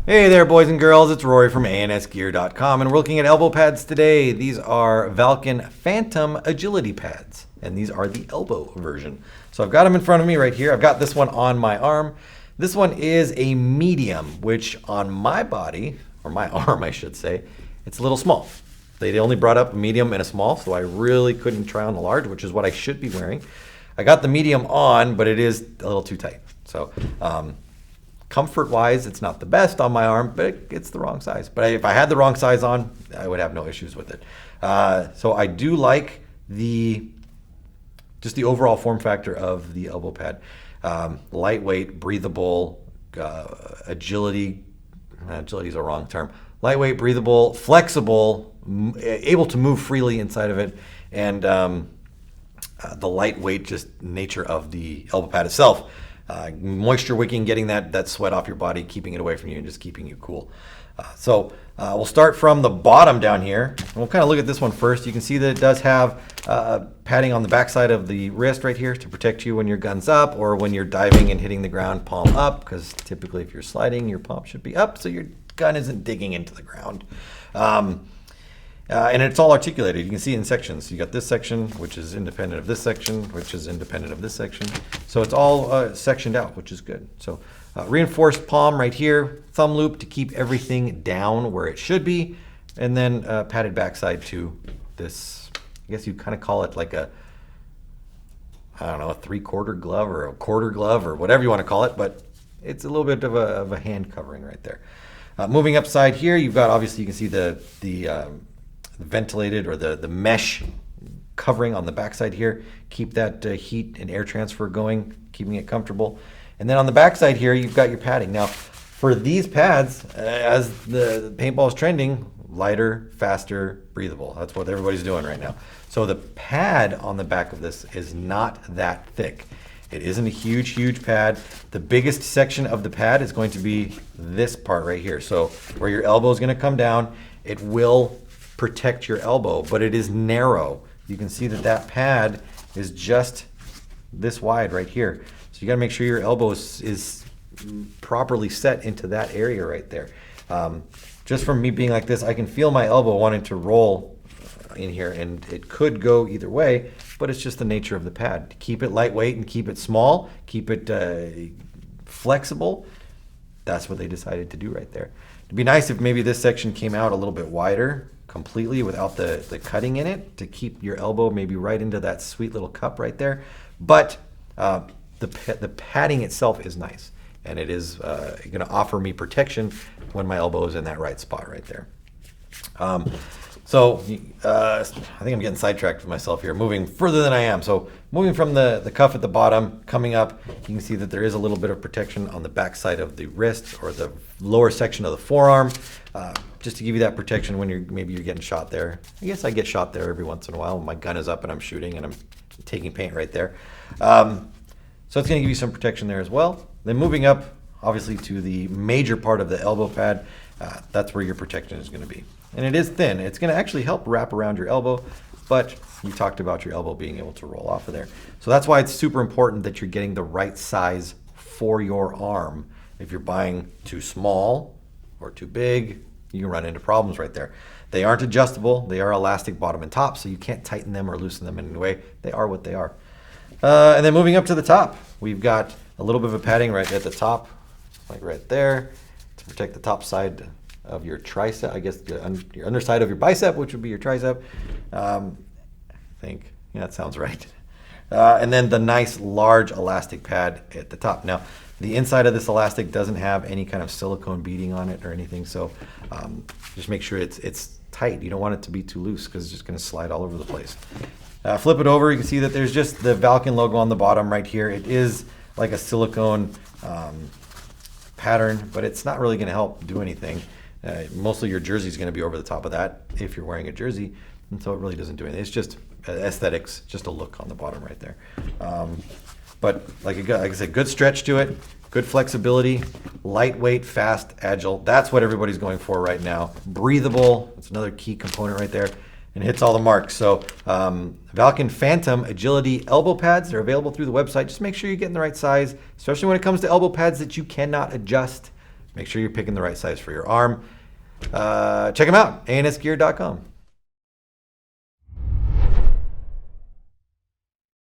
Hey there, boys and girls. It's Rory from ansgear.com, and we're looking at elbow pads today. These are Valken Phantom Agility Pads, and these are the elbow version. So I've got them in front of me right here. I've got this one on my arm. This one is a medium, which on my body, or my arm, I should say, it's a little small. They only brought up a medium and a small, so I really couldn't try on the large, which is what I should be wearing. I got the medium on, but it is a little too tight. So, comfort-wise, it's not the best on my arm, but it's the wrong size. But if I had the wrong size on, I would have no issues with it. So I do like just the overall form factor of the elbow pad. Lightweight, breathable, agility is a wrong term. Lightweight, breathable, flexible, able to move freely inside of it, and the lightweight just nature of the elbow pad itself. Moisture wicking, getting that sweat off your body, keeping it away from you, and just keeping you cool. So we'll start from the bottom down here. We'll kind of look at this one first. You can see that it does have padding on the backside of the wrist right here to protect you when your gun's up or when you're diving and hitting the ground palm up, because typically if you're sliding, your palm should be up so your gun isn't digging into the ground. And it's all articulated. You can see it in sections. You got this section, which is independent of this section, which is independent of this section. So it's all sectioned out, which is good. So reinforced palm right here, thumb loop to keep everything down where it should be, and then padded backside to this. I guess you kind of call it like a 3/4 glove or a quarter glove or whatever you want to call it, but it's a little bit of a hand covering right there. Moving upside here, you've got, obviously you can see the ventilated or the mesh covering on the backside here. Keep that heat and air transfer going, keeping it comfortable. And then on the backside here, you've got your padding. Now, for these pads, as the paintball is trending, lighter, faster, breathable. That's what everybody's doing right now. So the pad on the back of this is not that thick. It isn't a huge pad. The biggest section of the pad is going to be this part right here. So where your elbow is going to come down, it will protect your elbow, but it is narrow. You can see that pad is just this wide right here. So you got to make sure your elbow is properly set into that area right there. Just from me being like this, I can feel my elbow wanting to roll in here, and it could go either way, but it's just the nature of the pad. To keep it lightweight and keep it small, keep it flexible, that's what they decided to do right there. It'd be nice if maybe this section came out a little bit wider completely without the cutting in it, to keep your elbow maybe right into that sweet little cup right there. But the padding itself is nice, and it is going to offer me protection when my elbow is in that right spot right there. So I think I'm getting sidetracked with myself here, moving further than I am. So moving from the cuff at the bottom, coming up, you can see that there is a little bit of protection on the back side of the wrist or the lower section of the forearm, just to give you that protection when you're getting shot there. I guess I get shot there every once in a while when my gun is up and I'm shooting and I'm taking paint right there. So it's going to give you some protection there as well. Then moving up, obviously, to the major part of the elbow pad, that's where your protection is going to be. And it is thin. It's going to actually help wrap around your elbow, but you talked about your elbow being able to roll off of there. So that's why it's super important that you're getting the right size for your arm. If you're buying too small or too big, you can run into problems right there. They aren't adjustable. They are elastic bottom and top, so you can't tighten them or loosen them in any way. They are what they are. And then moving up to the top, we've got a little bit of a padding right at the top, like right there, to protect the top side of your tricep, I guess your underside of your bicep, which would be your tricep. I think, yeah, that sounds right. And then the nice large elastic pad at the top. Now, the inside of this elastic doesn't have any kind of silicone beading on it or anything, so just make sure it's tight. You don't want it to be too loose because it's just going to slide all over the place. Flip it over, you can see that there's just the Valken logo on the bottom right here. It is like a silicone pattern, but it's not really going to help do anything. Mostly your jersey is going to be over the top of that if you're wearing a jersey, and so it really doesn't do anything. It's just aesthetics, just a look on the bottom right there. But like I said, good stretch to it, good flexibility, lightweight, fast, agile. That's what everybody's going for right now. Breathable, that's another key component right there, and hits all the marks. So Valken Phantom Agility elbow pads, they're available through the website. Just make sure you're getting the right size, especially when it comes to elbow pads that you cannot adjust. Make sure you're picking the right size for your arm. Check them out, ansgear.com.